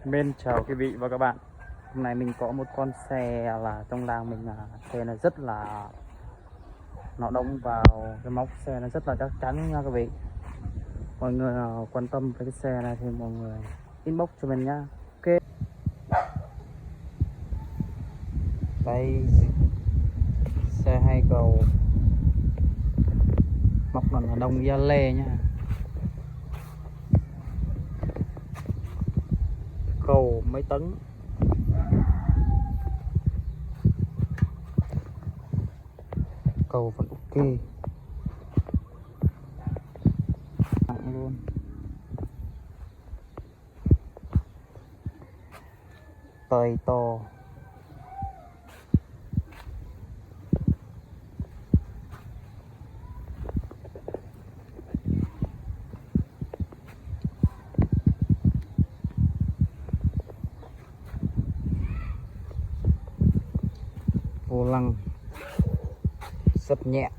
Mến chào quý vị và các bạn. Hôm nay mình có một con xe là trong làng mình, là xe này rất là nó đóng vào cái móc xe nó rất là chắc chắn nha quý vị. Mọi người nào quan tâm với cái xe này thì mọi người inbox cho mình nhá. Ok, đây xe hai cầu móc là đồng gia lê nha. Cầu mấy tấn, cầu vẫn ok nặng luôn. Tời to, vô lăng rất nhẹ.